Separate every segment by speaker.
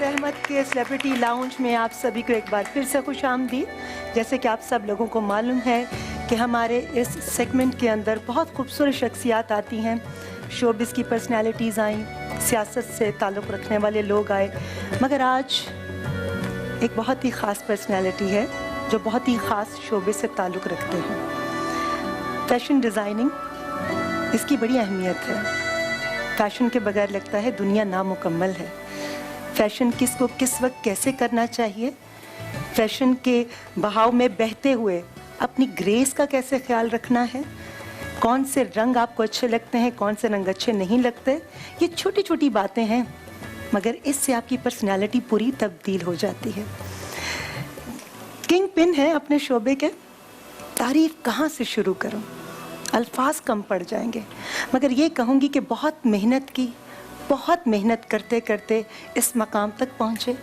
Speaker 1: रहमत के celebrity lounge में आप सभी को एक बार फिर से खुशामदीद। जैसे कि आप सब लोगों को मालूम है कि हमारे इस सेगमेंट के अंदर बहुत खूबसूरत शख्सियात आती हैं, शोबिस की पर्सनालिटीज़ आई, सियासत से ताल्लुक़ रखने वाले लोग आए, मगर आज एक बहुत ही ख़ास पर्सनालिटी है जो बहुत ही ख़ास शोबे से ताल्लुक़ रखते हैं। फैशन डिज़ाइनिंग, इसकी बड़ी अहमियत है। फ़ैशन के बगैर लगता है दुनिया नामुकम्मल है। फ़ैशन किसको किस वक्त कैसे करना चाहिए, फ़ैशन के बहाव में बहते हुए अपनी ग्रेस का कैसे ख्याल रखना है, कौन से रंग आपको अच्छे लगते हैं, कौन से रंग अच्छे नहीं लगते, ये छोटी छोटी बातें हैं, मगर इससे आपकी पर्सनैलिटी पूरी तब्दील हो जाती है। किंग पिन है अपने शोबे के, तारीफ़ कहाँ से शुरू करूँ, अल्फाज कम पड़ जाएंगे, मगर ये कहूँगी कि बहुत मेहनत करते करते इस मकाम तक पहुँचे।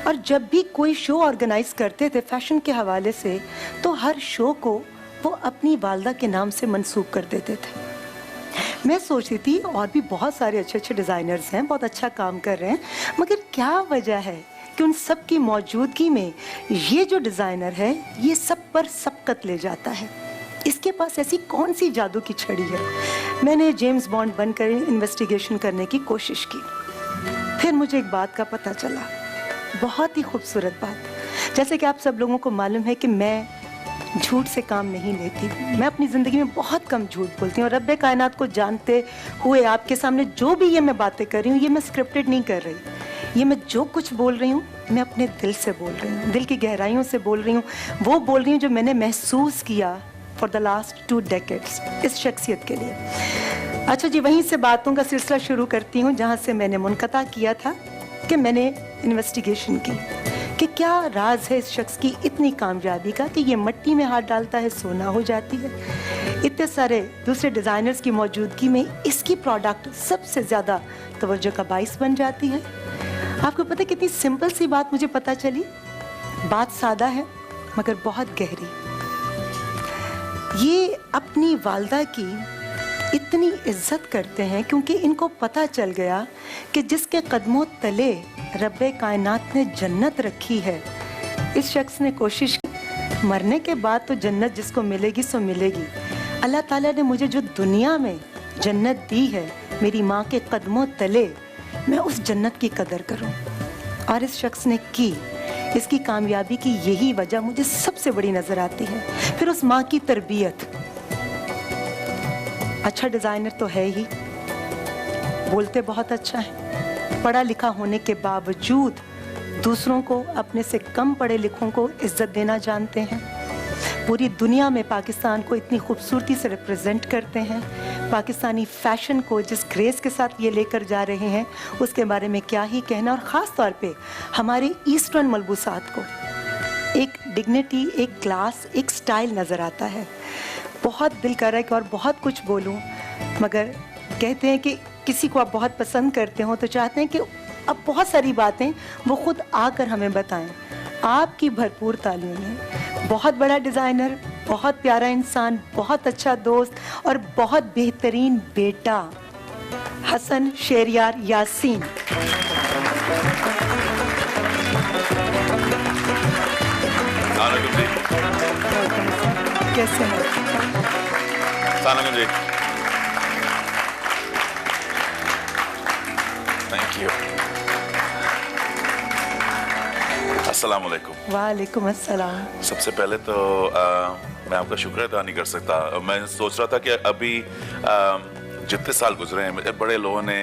Speaker 1: और जब भी कोई शो ऑर्गेनाइज़ करते थे फ़ैशन के हवाले से, तो हर शो को वो अपनी वालदा के नाम से मंसूब कर देते थे। मैं सोचती थी और भी बहुत सारे अच्छे अच्छे डिज़ाइनर्स हैं, बहुत अच्छा काम कर रहे हैं, मगर क्या वजह है कि उन सब की मौजूदगी में ये जो डिज़ाइनर है ये सब पर सबकत ले जाता है। इसके पास ऐसी कौन सी जादू की छड़ी है। मैंने जेम्स बॉन्ड बनकर इन्वेस्टिगेशन करने की कोशिश की, फिर मुझे एक बात का पता चला, बहुत ही खूबसूरत बात। जैसे कि आप सब लोगों को मालूम है कि मैं झूठ से काम नहीं लेती, मैं अपनी ज़िंदगी में बहुत कम झूठ बोलती हूँ। और रब्बे कायनात को जानते हुए आपके सामने जो भी ये मैं बातें कर रही हूँ, ये मैं स्क्रिप्टेड नहीं कर रही, ये मैं जो कुछ बोल रही हूँ मैं अपने दिल से बोल रही हूँ, दिल की गहराइयों से बोल रही हूँ। वो बोल रही हूँ जो मैंने महसूस किया फॉर द लास्ट 2 डेकेड्स इस शख्सियत के लिए। अच्छा जी, वहीं से बातों का सिलसिला शुरू करती हूँ जहाँ से मैंने मुनक़ता किया था कि मैंने इन्वेस्टिगेशन की कि क्या राज है इस शख्स की इतनी कामयाबी का कि ये मिट्टी में हाथ डालता है सोना हो जाती है। इतने सारे दूसरे डिज़ाइनर्स की मौजूदगी में इसकी प्रोडक्ट सबसे ज़्यादा तवज्जो का बाइस बन जाती है। आपको पता है कितनी सिंपल सी बात मुझे पता चली, बात सादा है मगर बहुत गहरी। ये अपनी वालदा की इतनी इज्जत करते हैं क्योंकि इनको पता चल गया कि जिसके कदमों तले रब्बे कायनात ने जन्नत रखी है, इस शख्स ने कोशिश की मरने के बाद तो जन्नत जिसको मिलेगी सो मिलेगी। अल्लाह ताला ने मुझे जो दुनिया में जन्नत दी है मेरी माँ के कदमों तले, मैं उस जन्नत की कदर करूँ, और इस शख्स ने की। इसकी कामयाबी की यही वजह मुझे सबसे बड़ी नज़र आती है। फिर उस माँ की तरबियत। अच्छा डिज़ाइनर तो है ही, बोलते बहुत अच्छा है, पढ़ा लिखा होने के बावजूद दूसरों को, अपने से कम पढ़े लिखों को इज्जत देना जानते हैं। पूरी दुनिया में पाकिस्तान को इतनी खूबसूरती से रिप्रेजेंट करते हैं। पाकिस्तानी फ़ैशन को जिस ग्रेस के साथ ये लेकर जा रहे हैं उसके बारे में क्या ही कहना। और ख़ास तौर पे हमारे ईस्टर्न मलबूसात को एक डिग्निटी, एक क्लास, एक स्टाइल नज़र आता है। बहुत दिल कर रहा है कि और बहुत कुछ बोलूं, मगर कहते हैं कि किसी को आप बहुत पसंद करते हो तो चाहते हैं कि अब बहुत सारी बातें वो खुद आकर हमें बताएं। आपकी भरपूर तालीमें, बहुत बड़ा डिज़ाइनर, बहुत प्यारा इंसान, बहुत अच्छा दोस्त और बहुत बेहतरीन बेटा, हसन शेरियार यासीन। कैसे हैं?
Speaker 2: Thank you. अस्सलाम वालेकुम।
Speaker 1: वालेकुम अस्सलाम।
Speaker 2: सबसे पहले तो मैं आपका शुक्र अदा नहीं कर सकता। मैं सोच रहा था कि अभी जितने साल गुजरे हैं बड़े लोगों ने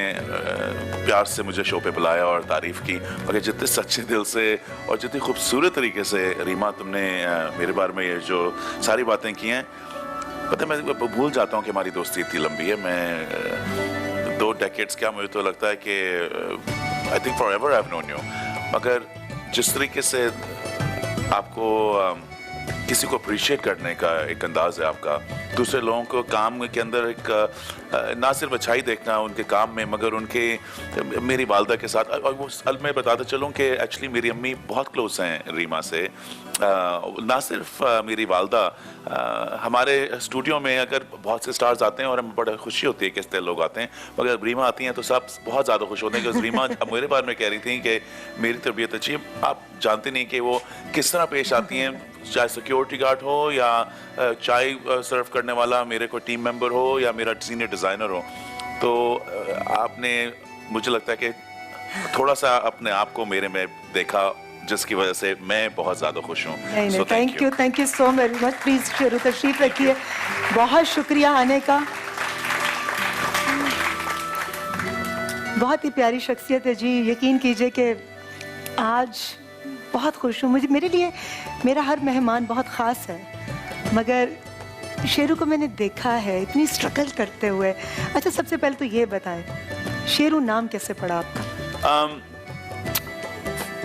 Speaker 2: प्यार से मुझे शो पे बुलाया और तारीफ़ की, मगर जितने सच्चे दिल से और जितनी खूबसूरत तरीके से रीमा तुमने मेरे बारे में ये जो सारी बातें की हैं, पता है मैं भूल जाता हूँ कि हमारी दोस्ती इतनी लंबी है। मैं 2 डेकेड्स क्या, मुझे तो लगता है कि I think for ever I have known you. मगर जिस तरीके से आपको किसी को अप्रिशिएट करने का एक अंदाज है आपका, दूसरे लोगों को काम के अंदर एक ना सिर्फ अच्छाई देखना उनके काम में, मगर उनके मेरी वालदा के साथ, और वो मैं बताता चलूँ कि एक्चुअली मेरी अम्मी बहुत क्लोज हैं रीमा से। ना सिर्फ मेरी वालदा, हमारे स्टूडियो में अगर बहुत से स्टार्स आते हैं और हमें बड़ा खुशी होती है कि इस तरह लोग आते हैं, मगर रीमा आती हैं तो सब बहुत ज़्यादा खुश होते हैं। क्योंकि रीमा मेरे बारे में कह रही थी कि मेरी तरबियत अच्छी है। आप जानते नहीं कि वो किस तरह पेश आती हैं, चाहे सिक्योरिटी गार्ड हो या चाय सर्व करने वाला मेरे कोई टीम मेंबर हो या मेरा सीनियर डिज़ाइनर हो। तो आपने, मुझे लगता है कि थोड़ा सा अपने आप को मेरे में देखा, जिसकी वजह से मैं बहुत ज़्यादा खुश हूँ।
Speaker 1: नहीं, thank you so very much. Please Sheru तशरीफ रखिए। बहुत शुक्रिया आने का। बहुत ही प्यारी शख्सियत है जी। यकीन कीजिए कि आज बहुत खुश हूँ। मेरे लिए मेरा हर मेहमान बहुत ख़ास है, मगर शेरू को मैंने देखा है इतनी स्ट्रगल करते हुए। अच्छा, सबसे पहले तो ये बताएं, शेरू नाम कैसे पड़ा आपका?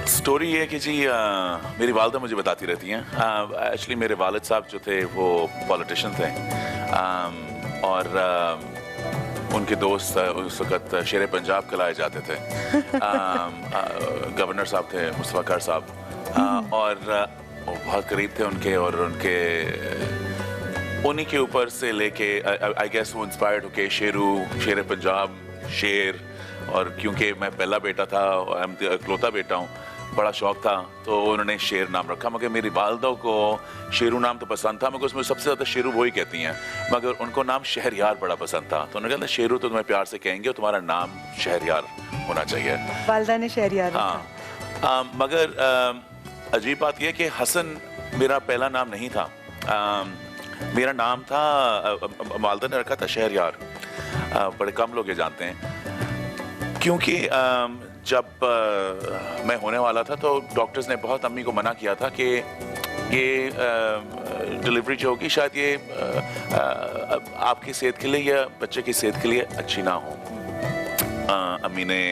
Speaker 2: स्टोरी ये कि जी मेरी वालदा मुझे बताती रहती हैं। एक्चुअली मेरे वालिद साहब जो थे वो पॉलिटिशियन थे, और उनके दोस्त उस वक़्त शेर पंजाब कहलाए जाते थे। गवर्नर साहब थे मुस्तफ़ा कर साहब, और वो बहुत करीब थे उनके, और उनके उन्हीं के ऊपर से लेके आई गेस वो इंस्पायर्ड होके शेर पंजाब, शेर, और क्योंकि मैं पहला बेटा था, इकलौता बेटा हूँ, बड़ा शौक था, तो उन्होंने शेर नाम रखा। मगर मेरी वालदा को शेरू नाम तो पसंद था, मगर उसमें सबसे ज़्यादा शेरू वही कहती हैं, मगर उनको नाम शहरयार बड़ा पसंद था। तो उन्होंने कहा शेरू तो तुम्हें प्यार से कहेंगे और तुम्हारा नाम शहरयार होना चाहिए।
Speaker 1: वालदा ने शहरयार रखा।
Speaker 2: हाँ, मगर अजीब बात यह कि हसन मेरा पहला नाम नहीं था। मेरा नाम था, वालदा ने रखा था शहरयार। बड़े कम लोग ये जानते हैं, क्योंकि जब मैं होने वाला था तो डॉक्टर्स ने बहुत अम्मी को मना किया था कि ये डिलीवरी जो होगी शायद ये आपकी सेहत के लिए या बच्चे की सेहत के लिए अच्छी ना हो। अम्मी ने,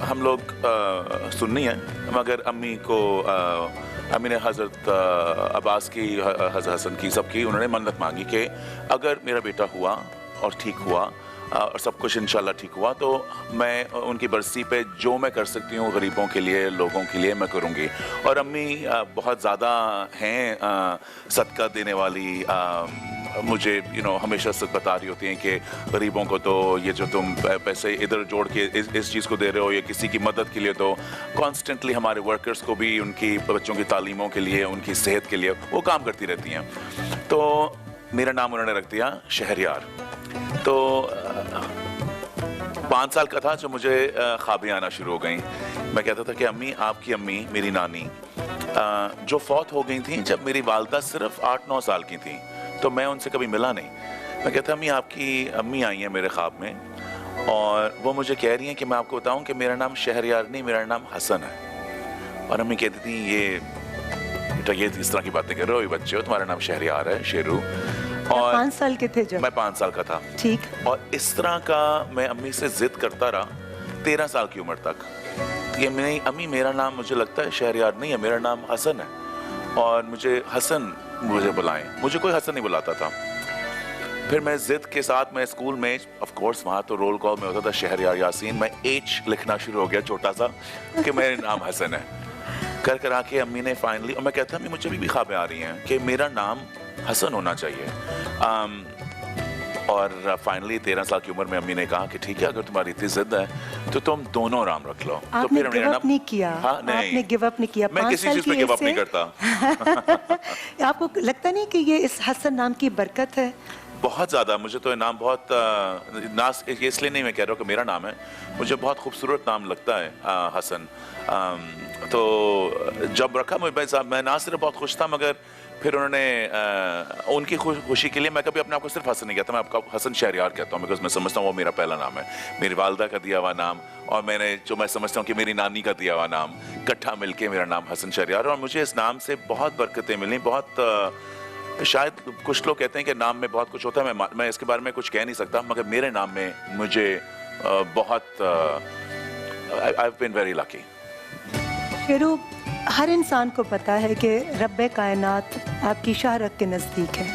Speaker 2: हम लोग सुन्नी हैं, मगर अम्मी ने हज़रत अब्बास की, हज़रत हसन की, सबकी उन्होंने मन्नत मांगी कि अगर मेरा बेटा हुआ और ठीक हुआ और सब कुछ इंशाल्लाह ठीक हुआ, तो मैं उनकी बरसी पे जो मैं कर सकती हूँ गरीबों के लिए, लोगों के लिए, मैं करूँगी। और अम्मी बहुत ज़्यादा हैं सदका देने वाली। मुझे हमेशा सच बता रही होती हैं कि गरीबों को तो ये जो तुम पैसे इधर जोड़ के इस चीज़ को दे रहे हो, या किसी की मदद के लिए, तो कॉन्स्टेंटली हमारे वर्कर्स को भी उनकी बच्चों की तालीमों के लिए, उनकी सेहत के लिए वो काम करती रहती हैं। तो मेरा नाम उन्होंने रख दिया शहरयार। तो 5 साल का था जब मुझे ख्वाबें आना शुरू हो गई। मैं कहता था कि अम्मी, आपकी अम्मी, मेरी नानी जो फौत हो गई थी जब मेरी वालदा सिर्फ 8-9 साल की थी, तो मैं उनसे कभी मिला नहीं। मैं कहता, अम्मी आपकी अम्मी आई हैं मेरे ख्वाब में, और वो मुझे कह रही हैं कि मैं आपको बताऊं कि मेरा नाम शहरयार नहीं, मेरा नाम हसन है। और अम्मी कहती थी, ये बेटा ये इस तरह की बातें कर रहे हो, ये बच्चे हो, तुम्हारा नाम शहरयार है, शेरू। और
Speaker 1: 5 साल के थे जब?
Speaker 2: मैं 5 साल का था।
Speaker 1: ठीक।
Speaker 2: और इस तरह का मैं अम्मी से जिद करता रहा 13 साल की उम्र तक। ये नहीं अम्मी, मेरा नाम मुझे लगता है शहरयार नहीं है, मेरा नाम हसन है, और मुझे बुलाएं। मुझे कोई हसन नहीं बुलाता था। फिर मैं जिद के साथ, मैं स्कूल में, ऑफ कोर्स वहाँ तो रोल कॉल में होता था शहरयार यासीन, मैं H लिखना शुरू हो गया छोटा सा कि मेरा नाम हसन है। कर आके अम्मी ने फाइनली, और मैं कहता अम्मी मुझे भी ख्वाबें आ रही हैं कि मेरा नाम हसन होना चाहिए। और फाइनली 13 साल की उम्र में अम्मी ने कहा कि ठीक है, अगर तुम्हारी इतनी जिद है तो तुम दोनों नाम रख लो। तो
Speaker 1: आपने गिव अप नहीं किया?
Speaker 2: हाँ, नहीं,
Speaker 1: आपने गिव अप नहीं किया?
Speaker 2: मैं किसी चीज पे गिव अप नहीं करता।
Speaker 1: आपको लगता नहीं कि ये इस हसन नाम की बरकत है?
Speaker 2: बहुत ज़्यादा। मुझे तो ये नाम बहुत, इसलिए नहीं मैं कह रहा हूँ कि मेरा नाम है, मुझे बहुत खूबसूरत नाम लगता है हसन। तो जब रखा मैं ना सिर्फ बहुत खुश था, मगर फिर उन्होंने उनकी खुशी के लिए, मैं कभी अपने आप को सिर्फ हसन नहीं कहता, मैं आपका हसन शहरयार कहता हूँ, बिकॉज मैं समझता हूँ वो मेरा पहला नाम है, मेरी वालदा का दिया हुआ नाम, और मैं समझता हूँ कि मेरी नानी का दिया हुआ नाम, इकट्ठा मिलके मेरा नाम हसन शहरयार। और मुझे इस नाम से बहुत बरकतें मिली। बहुत शायद कुछ लोग कहते हैं कि नाम में बहुत कुछ होता है, मैं इसके बारे में कुछ कह नहीं सकता, मगर मेरे नाम में मुझे बहुत, I have been very lucky.
Speaker 1: Sheru, हर इंसान को पता है कि रब्बे कायनात आपकी शाहरग के नज़दीक है।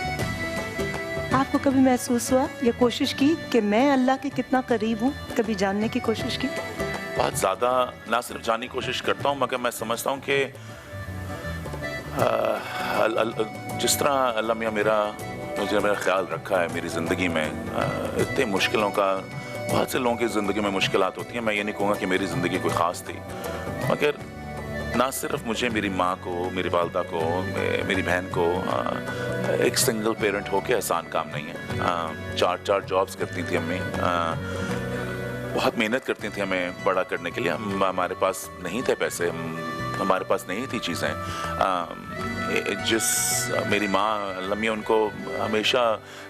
Speaker 1: आपको कभी महसूस हुआ या कोशिश की कि मैं अल्लाह के कितना करीब हूँ? कभी जानने की कोशिश की?
Speaker 2: बहुत ज़्यादा ना सिर्फ जानने की कोशिश करता हूँ, मगर मैं समझता हूँ कि जिस तरह अल्लाह मियाँ मेरा ख्याल रखा है मेरी ज़िंदगी में, इतने मुश्किलों का, बहुत से लोगों की ज़िंदगी में मुश्किलात होती हैं। मैं ये नहीं कहूँगा कि मेरी ज़िंदगी कोई ख़ास थी, मगर ना सिर्फ मुझे, मेरी माँ को, मेरी वालदा को, मेरी बहन को, एक सिंगल पेरेंट होके आसान काम नहीं है। 4 जॉब्स करती थी अम्मी, बहुत मेहनत करती थी हमें बड़ा करने के लिए। हमारे पास नहीं थे पैसे, हमारे पास नहीं थी चीज़ें। जिस मेरी माँ लम्मी, उनको हमेशा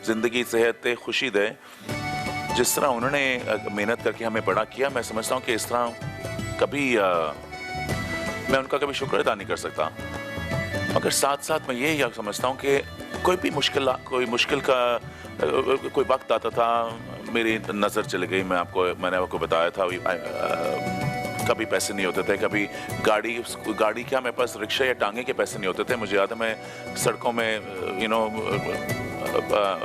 Speaker 2: ज़िंदगी सेहत खुशी दे, जिस तरह उन्होंने मेहनत करके हमें बड़ा किया, मैं समझता हूँ कि इस तरह कभी मैं उनका कभी शुक्र अदा नहीं कर सकता। मगर साथ साथ मैं ये समझता हूँ कि कोई मुश्किल का कोई वक्त आता था, मेरी नज़र चली गई। मैंने आपको बताया था, कभी पैसे नहीं होते थे, कभी गाड़ी क्या, मेरे पास रिक्शा या टांगे के पैसे नहीं होते थे। मुझे याद है मैं सड़कों में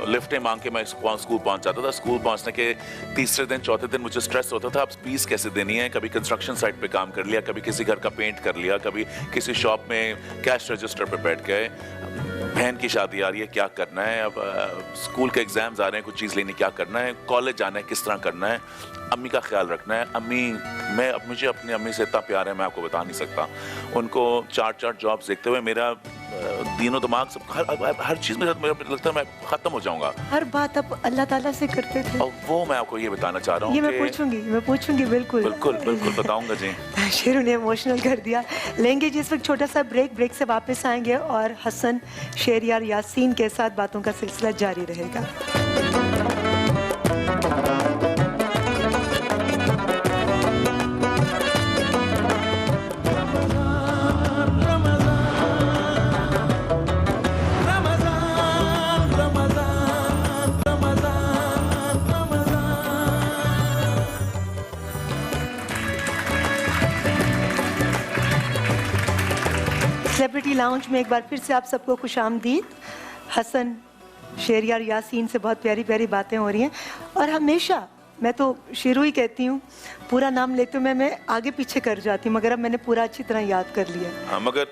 Speaker 2: लिफ्टें मांग के मैं स्कूल पहुंच जाता था। स्कूल पहुंचने के तीसरे दिन, चौथे दिन मुझे स्ट्रेस होता था, अब फीस कैसे देनी है। कभी कंस्ट्रक्शन साइट पे काम कर लिया, कभी किसी घर का पेंट कर लिया, कभी किसी शॉप में कैश रजिस्टर पे बैठ गए। बहन की शादी आ रही है, क्या करना है, अब स्कूल के एग्जाम्स आ रहे हैं, कुछ चीज़ लेनी, क्या करना है, कॉलेज जाना है, किस तरह करना है, अम्मी का ख्याल रखना है। मुझे अपनी अम्मी से इतना प्यार है, मैं आपको बता नहीं सकता। उनको 4 जॉब्स देखते हुए मेरा दिनों दिमाग सब हर चीज़ में मुझे लगता है मैं ख़त्म हो जाऊंगा।
Speaker 1: हर बात आप अल्लाह ताला से करते थे?
Speaker 2: और वो मैं आपको ये बताना चाह रहा हूँ।
Speaker 1: ये मैं पूछूंगी बिल्कुल
Speaker 2: बताऊंगा जी।
Speaker 1: शेरू ने इमोशनल कर दिया। लेंगे जिस वक्त छोटा सा ब्रेक से वापस आएंगे और हसन शेरियार यासीन के साथ बातों का सिलसिला जारी रहेगा। सेलिब्रिटी लाउंज में एक बार फिर से आप सबको खुशामदीद। हसन शेरियार यासीन से बहुत प्यारी प्यारी बातें हो रही हैं, और हमेशा मैं तो शेरू ही कहती हूँ, पूरा नाम लेते हुए मैं आगे पीछे कर जाती हूँ, मगर अब मैंने पूरा अच्छी तरह याद कर लिया।
Speaker 2: हाँ, मगर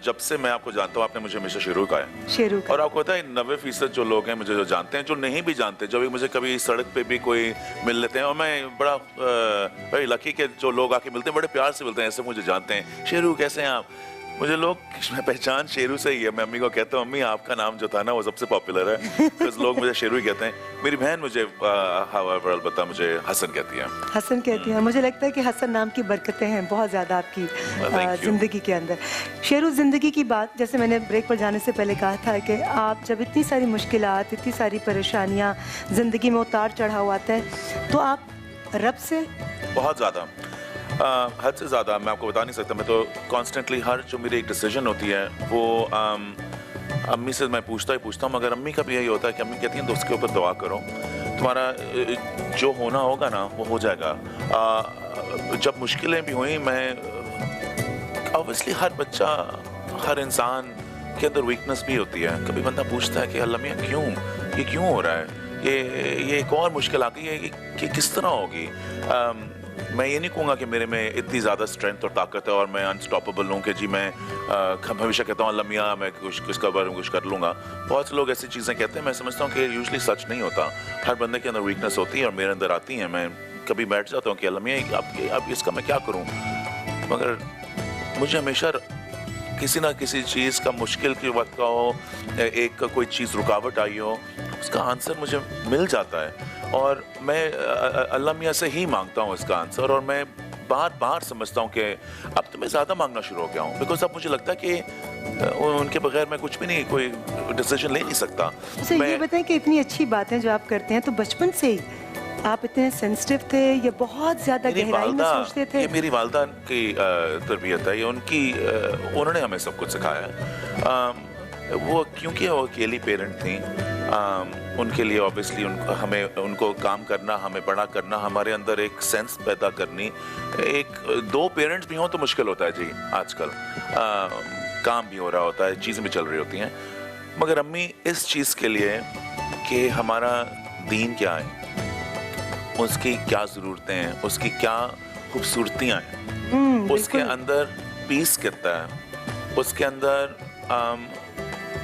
Speaker 2: जब से मैं आपको जानता हूँ, आपने मुझे हमेशा शेरू कहा है।
Speaker 1: शेरू का।
Speaker 2: और आपको पता है 90% जो लोग हैं मुझे जो जानते हैं, जो नहीं भी जानते, जब भी मुझे कभी सड़क पे भी कोई मिल लेते हैं, और मैं बड़ा वेरी लकी के जो लोग आके मिलते हैं बड़े प्यार से मिलते हैं, ऐसे मुझे जानते हैं, शेरू कैसे हैं आप। मुझे लोग, पहचान शेरू से ही है। मैं अम्मी को कहता हूँ, अम्मी आपका नाम जो था ना वो सबसे पॉपुलर है, तो लोग मुझे शेरू ही कहते हैं। मेरी बहन मुझे अलबत्ता मुझे हसन कहती है।
Speaker 1: हसन कहती है। मुझे लगता है कि हसन नाम की बरकतें हैं बहुत ज़्यादा आपकी ज़िंदगी के अंदर। शेरू, ज़िंदगी की बात, जैसे मैंने ब्रेक पर जाने से पहले कहा था कि आप जब इतनी सारी मुश्किलात, इतनी सारी परेशानियाँ ज़िंदगी में उतार चढ़ाव आता है, तो आप रब से
Speaker 2: बहुत ज़्यादा, हद से ज़्यादा मैं आपको बता नहीं सकता। मैं तो कॉन्स्टेंटली हर जो मेरी एक डिसीजन होती है वो अम्मी से मैं पूछता हूँ, मगर अम्मी का भी यही होता है कि अम्मी कहती हैं तो उसके ऊपर दुआ करो, तुम्हारा जो होना होगा ना वो हो जाएगा। जब मुश्किलें भी हुई, मैं ऑब्वियसली हर बच्चा, हर इंसान के अंदर वीकनेस भी होती है। कभी बंदा पूछता है कि अल्लाह मियाँ ये क्यों हो रहा है, ये एक और मुश्किल आ गई है कि किस तरह होगी। मैं ये नहीं कहूँगा कि मेरे में इतनी ज़्यादा स्ट्रेंथ और ताकत है और मैं अनस्टॉपेबल हूँ कि जी मैं हमेशा कहता हूँ अल्लाह मियाँ मैं किसका बारे में कुछ कर लूँगा। बहुत से लोग ऐसी चीज़ें कहते हैं, मैं समझता हूँ कि यूजुअली सच नहीं होता। हर बंदे के अंदर वीकनेस होती है और मेरे अंदर आती हैं। मैं कभी बैठ जाता हूँ कि अल्लाह मियाँ अब इसका मैं क्या करूँ, मगर मुझे हमेशा किसी ना किसी चीज़ का, मुश्किल के वक्त का हो, एक कोई चीज़ रुकावट आई हो, उसका आंसर मुझे मिल जाता है और मैं अल्लाह मियाँ से ही मांगता हूँ इसका आंसर। और मैं बार बार समझता हूँ कि अब तो मैं ज़्यादा मांगना शुरू हो गया हूँ, बिकॉज अब मुझे लगता है कि उनके बगैर मैं कुछ भी नहीं, कोई डिसीजन ले नहीं सकता।
Speaker 1: ये बताएं कि इतनी अच्छी बातें जो आप करते हैं, तो बचपन से ही आप इतने सेंसिटिव थे या बहुत ज़्यादा गहराई में सोचते थे?
Speaker 2: ये मेरी वालदा की तरबियत है, ये उन्होंने हमें सब कुछ सिखाया है। वो क्योंकि वो अकेली पेरेंट थी, उनके लिए ऑब्वियसली उनको काम करना, हमें बड़ा करना, हमारे अंदर एक सेंस पैदा करनी। दो पेरेंट्स भी हों तो मुश्किल होता है जी आजकल। काम भी हो रहा होता है, चीज़ें भी चल रही होती हैं, मगर अम्मी इस चीज़ के लिए कि हमारा दीन क्या है, उसकी क्या ज़रूरतें हैं, उसकी क्या खूबसूरतियाँ हैं, उसके अंदर पीस कितना है, उसके अंदर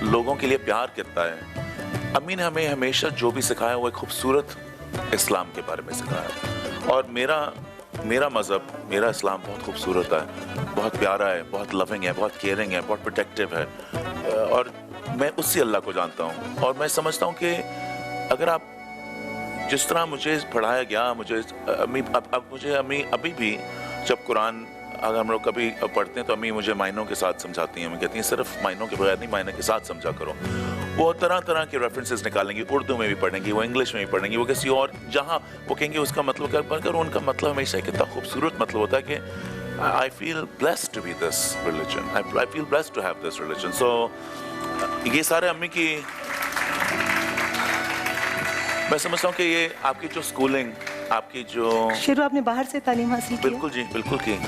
Speaker 2: लोगों के लिए प्यार कितना है। अम्मी ने हमें हमेशा जो भी सिखाया वो एक खूबसूरत इस्लाम के बारे में सिखाया। और मेरा मज़हब, मेरा इस्लाम बहुत खूबसूरत है, बहुत प्यारा है, बहुत लविंग है, बहुत केयरिंग है, बहुत प्रोटेक्टिव है। और मैं उसी अल्लाह को जानता हूँ। और मैं समझता हूँ कि अगर आप जिस तरह मुझे पढ़ाया गया, मुझे अम्मी अभी भी जब कुरान अगर हम लोग कभी पढ़ते हैं तो अम्मी मुझे मायनों के साथ समझाती हैं। मैं कहती हैं सिर्फ मायनों के बगैर नहीं, मायने के साथ समझा करो। वो तरह तरह के रेफरेंसेस निकालेंगी, उर्दू में भी पढ़ेंगी, वो इंग्लिश में भी पढ़ेंगी, वो किसी और जहाँ वो कहेंगे उसका मतलब क्या, मगर उनका मतलब हमेशा कितना खूबसूरत मतलब होता है कि I feel blessed to be this religion. I feel blessed to have this religion. So ये सारे अम्मी की, मैं समझता हूँ कि ये आपकी जो स्कूलिंग, आपकी जो
Speaker 1: शुरू आपने बाहर से तालीम हासिल की?
Speaker 2: बिल्कुल जी, बिल्कुल की।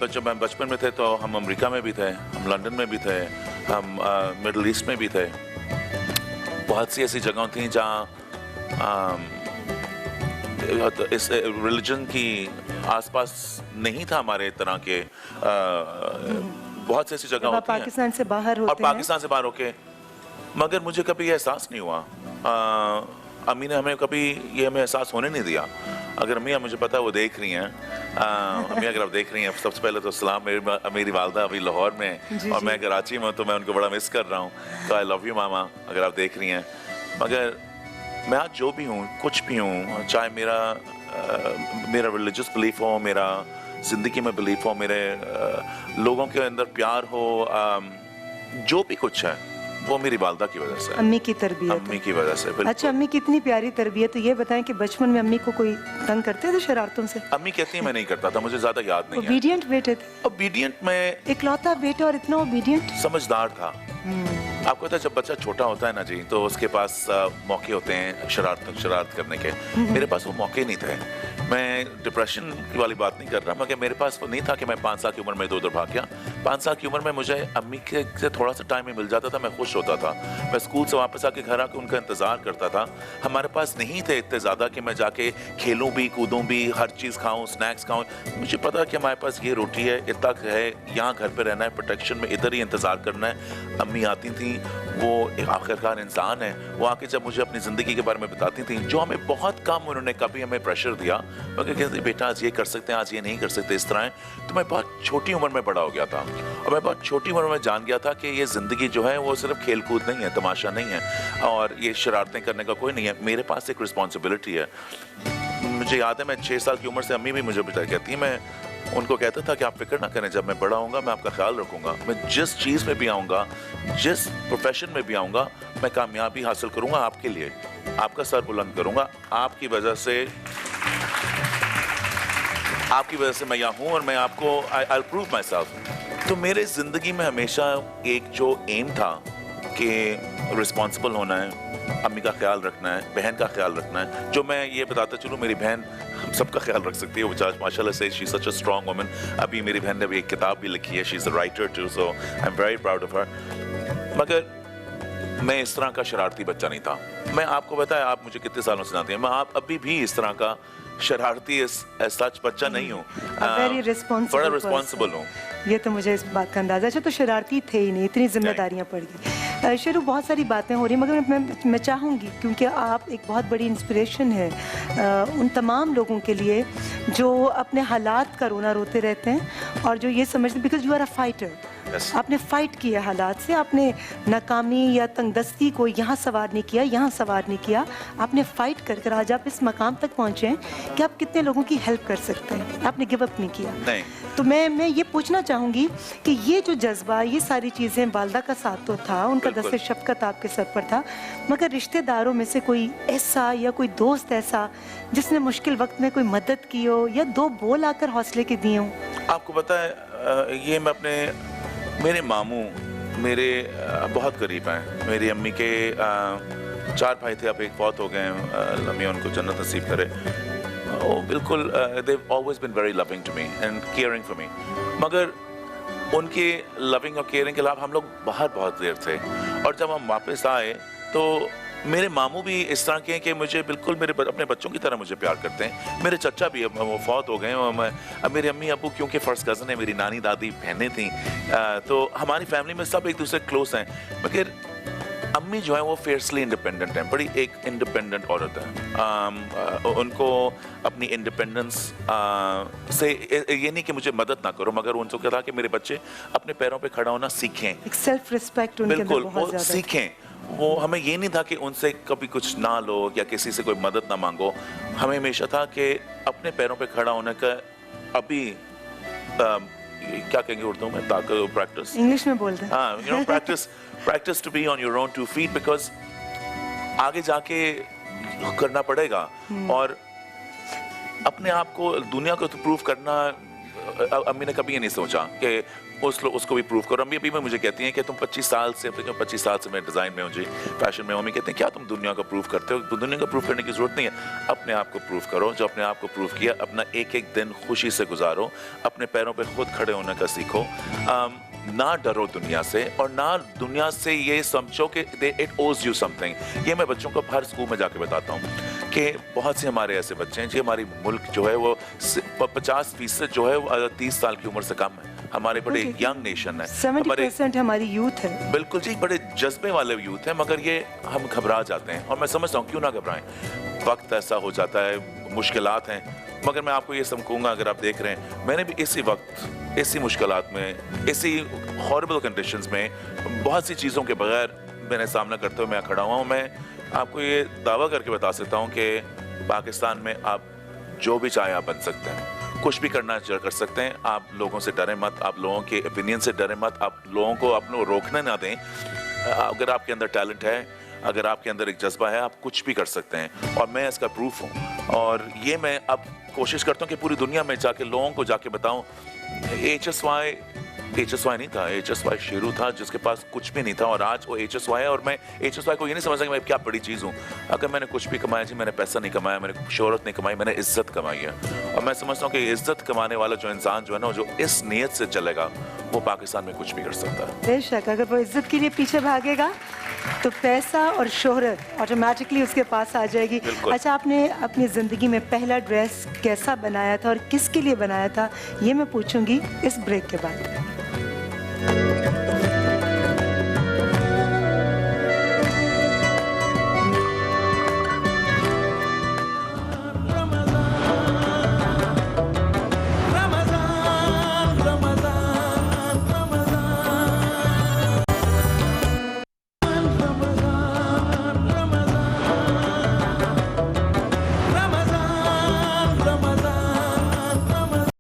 Speaker 2: जब मैं बचपन में थे तो हम अमेरिका में भी थे, हम लंदन में भी थे, हम मिडल ईस्ट में भी थे। बहुत सी ऐसी जगहों थी जहाँ इस रिलीजन की आसपास नहीं था हमारे तरह के। बहुत सी ऐसी जगह होती हैं
Speaker 1: पाकिस्तान से बाहर होते
Speaker 2: और पाकिस्तान से बाहर होके, मगर मुझे कभी ये एहसास नहीं हुआ। अम्मी ने हमें कभी ये हमें एहसास होने नहीं दिया। अगर अम्मी मुझे पता है वो देख रही हैं, अम्मी अगर आप देख रही हैं, सबसे पहले तो सलाम, मेरी वालदा अभी लाहौर में है और मैं कराची में, तो मैं उनको बड़ा मिस कर रहा हूँ। तो आई लव यू मामा, अगर आप देख रही हैं। मगर मैं आज जो भी हूँ, कुछ भी हूँ, चाहे मेरा रिलीजियस बिलीफ हो, मेरा ज़िंदगी में बिलीफ हो, मेरे लोगों के अंदर प्यार हो, जो भी कुछ है वो मेरी वालदा की वजह से,
Speaker 1: अम्मी की तरबियत,
Speaker 2: अम्मी की वजह से।
Speaker 1: अच्छा, अम्मी की इतनी प्यारी तरबियत। तो ये बताएं कि बचपन में अम्मी को कोई तंग करते थे शरारतों से?
Speaker 2: अम्मी कहती है मैं नहीं करता था, मुझे ज्यादा याद नहीं है।
Speaker 1: ओबीडियंट बेटे थे?
Speaker 2: ओबीडियंट में
Speaker 1: इकलौता बेटा और इतना ओबीडियंट?
Speaker 2: समझदार था। आपको पता है जब बच्चा छोटा होता है ना जी, तो उसके पास मौके होते हैं शरारत करने के। मेरे पास वो मौके नहीं थे। मैं डिप्रेशन वाली बात नहीं कर रहा, मगर मेरे पास वो नहीं था कि मैं 5 साल की उम्र में इधर भाग गया। 5 साल की उम्र में मुझे अम्मी के से थोड़ा सा टाइम मिल जाता था, मैं खुश होता था। मैं स्कूल से वापस आके घर आके उनका इंतजार करता था। हमारे पास नहीं थे इतने ज़्यादा कि मैं जाके खेलूँ भी, कूदूँ भी, हर चीज़ खाऊँ, स्नैक्स खाऊँ। मुझे पता कि हमारे पास ये रोटी है, इतना है, यहाँ घर पे रहना है, प्रोटेक्शन में इधर ही इंतज़ार करना है। अम्मी आती थी, वो एक आखिरकार इंसान है, वो आके जब मुझे अपनी ज़िंदगी के बारे में बताती थी, जो हमें बहुत कम उन्होंने कभी हमें प्रेशर दिया, मगर कहते बेटा आज ये कर सकते हैं, आज ये नहीं कर सकते, इस तरह है। तो मैं बहुत छोटी उम्र में बड़ा हो गया था और मैं बहुत छोटी उम्र में जान गया था कि ये ज़िंदगी जो है वो सिर्फ खेल कूद नहीं है, तमाशा नहीं है, और ये शरारतें करने का कोई नहीं है। मेरे पास एक रिस्पॉन्सिबिलिटी है। मुझे याद है मैं 6 साल की उम्र से अम्मी भी मुझे बेटा कहती है, मैं उनको कहता था कि आप फिक्र ना करें, जब मैं बड़ा होऊंगा मैं आपका ख्याल रखूंगा। मैं जिस चीज़ में भी आऊँगा, जिस प्रोफेशन में भी आऊँगा, मैं कामयाबी हासिल करूँगा आपके लिए, आपका सर बुलंद करूँगा। आपकी वजह से मैं यहाँ हूँ और मैं आपको I'll prove myself। तो मेरे ज़िंदगी में हमेशा एक जो एम था कि रिस्पॉन्सिबल होना है, अम्मी का ख्याल रखना है, बहन का ख्याल रखना है। जो मैं ये बताता चलूँ, मेरी बहन सबका ख्याल रख सकती है, वो माशाल्लाह से she such a strong woman. अभी मेरी बहन ने भी एक किताब भी लिखी है, she is a writer too, so I am very proud of her. मगर मैं इस तरह का शरारती बच्चा नहीं था। मैं आपको बताया, आप मुझे कितने सालों से जानते हैं, मैं आप अभी भी इस तरह का शरारती सच बच्चा नहीं हूँ, बड़ा रिस्पॉन्सिबल हूँ।
Speaker 1: ये तो मुझे इस बात का अंदाजा। अच्छा, तो शरारती थे ही नहीं, इतनी जिम्मेदारियां पड़ गई। शुरू बहुत सारी बातें हो रही, मगर मैं चाहूँगी, क्योंकि आप एक बहुत बड़ी इंस्पिरेशन है उन तमाम लोगों के लिए जो अपने हालात का रोना रोते रहते हैं और जो ये समझते, because you are a fighter. आपने फाइट किया हालात से, आपने नाकामी या तंगदस्ती को यहाँ सवार नहीं किया, यहाँ सवार नहीं किया, आपने फाइट कर कर आज आप इस मकाम तक पहुँचे हैं कि आप कितने लोगों की हेल्प कर सकते हैं। आपने गिव अप नहीं किया।
Speaker 2: नहीं।
Speaker 1: तो मैं ये पूछना चाहूँगी कि ये जो जज्बा, ये सारी चीज़ें, वालदा का साथ तो था, उनका दस्ते शफ़क़त आपके सर पर था, मगर रिश्तेदारों में से कोई ऐसा या कोई दोस्त ऐसा जिसने मुश्किल वक्त में कोई मदद की हो या 2 बोल आकर हौसले के दिए हों?
Speaker 2: आपको पता है, ये मैं मेरे मामू मेरे बहुत करीब हैं। मेरी अम्मी के 4 भाई थे, अब एक फौत हो गए हैं, अम्मी उनको जन्नत नसीब करे। वो बिल्कुल they've always been very loving to me and caring for me। मगर उनके लविंग और केयरिंग के अलावा हम लोग बाहर बहुत देर थे, और जब हम वापस आए तो मेरे मामू भी इस तरह के हैं कि मुझे बिल्कुल अपने बच्चों की तरह मुझे प्यार करते हैं। मेरे चचा भी अब वो फौत हो गए हैं। अब मेरे अम्मी अबू क्योंकि फर्स्ट कज़न है, मेरी नानी दादी बहनें थी, तो हमारी फैमिली में सब एक दूसरे क्लोज हैं। मगर अम्मी जो है वो फेयर्सली इंडिपेंडेंट हैं, बड़ी एक इंडिपेंडेंट औरत है। उनको अपनी इंडिपेंडेंस से ये नहीं कि मुझे मदद ना करो, मगर उनको क्या था कि मेरे बच्चे अपने पैरों पे खड़ा होना सीखें,
Speaker 1: एक सेल्फ रिस्पेक्ट उनके अंदर
Speaker 2: बिल्कुल
Speaker 1: बहुत
Speaker 2: वो
Speaker 1: ज़्यादा है।
Speaker 2: सीखें। वो हमें ये नहीं था कि उनसे कभी कुछ ना लो या किसी से कोई मदद ना मांगो। हमें हमेशा था कि अपने पैरों पे खड़ा होने का अभी क्या कहेंगे उर्दू में, ताकत, प्रैक्टिस,
Speaker 1: इंग्लिश में बोलते हैं।
Speaker 2: हाँ, you know, practice to be on your own 2 feet, because आगे जाके करना पड़ेगा। और अपने आप को दुनिया को तो प्रूव करना, अम्मी ने कभी ये नहीं सोचा कि उसको भी प्रूव करो। अम्मी अभी मुझे कहती हैं कि तुम 25 साल से मैं डिज़ाइन में हूँ जी, फैशन में हूँ। अम्मी कहते हैं क्या तुम दुनिया को प्रूव करते हो? तो दुनिया को प्रूव करने की ज़रूरत नहीं है, अपने आप को प्रूव करो। जो अपने आप को प्रूव किया, अपना एक एक दिन खुशी से गुजारो, अपने पैरों पे खुद खड़े होने का सीखो। ना डरो दुनिया से, और ना दुनिया से ये समझो कि इट ओज यू समथिंग। ये मैं बच्चों को हर स्कूल में जाके बताता हूँ कि बहुत से हमारे ऐसे बच्चे हैं जी, हमारी मुल्क जो है वो 50% जो है 30 साल की उम्र से कम है। हमारे बड़े यंग नेशन है,
Speaker 1: 70% हमारी यूथ है।
Speaker 2: बिल्कुल जी, बड़े जज्बे वाले यूथ हैं, मगर ये हम घबरा जाते हैं। और मैं समझता हूँ क्यों ना घबराएं, वक्त ऐसा हो जाता है, मुश्किलात हैं। मगर मैं आपको ये समझूंगा, अगर आप देख रहे हैं, मैंने भी इसी वक्त, इसी मुश्किलात में, इसी हॉरिबल कंडीशंस में, बहुत सी चीज़ों के बगैर मैंने सामना करते हुए मैं खड़ा हुआ हूँ। मैं आपको ये दावा करके बता सकता हूँ कि पाकिस्तान में आप जो भी चाहे आप बन सकते हैं, कुछ भी करना कर सकते हैं। आप लोगों से डरें मत, आप लोगों के ओपिनियन से डरें मत, आप लोगों को अपने रोकने ना दें। अगर आपके अंदर टैलेंट है, अगर आपके अंदर एक जज्बा है, आप कुछ भी कर सकते हैं, और मैं इसका प्रूफ हूँ। और ये मैं अब कोशिश करता हूँ कि पूरी दुनिया में जाके लोगों को जाके बताऊँ, HSY नहीं था, HSY शेरू था जिसके पास कुछ भी नहीं था, और आज वो HSY है। और मैं HSY को ये नहीं समझता कि मैं क्या बड़ी चीज़ हूँ। अगर मैंने कुछ भी कमाया जी, मैंने पैसा नहीं कमाया, मैंने शोहरत नहीं कमाई, मैंने इज्जत कमाई है। और मैं समझता हूँ कि इज्जत कमाने वाला जो इंसान जो है ना, जो इस नीयत से चलेगा, वो पाकिस्तान में कुछ भी कर सकता है।
Speaker 1: बेशक, अगर वो इज्जत के लिए पीछे भागेगा तो पैसा और शोहरत ऑटोमेटिकली उसके पास आ जाएगी। अच्छा, आपने अपनी ज़िंदगी में पहला ड्रेस कैसा बनाया था और किसके लिए बनाया था, ये मैं पूछूंगी इस ब्रेक के बाद।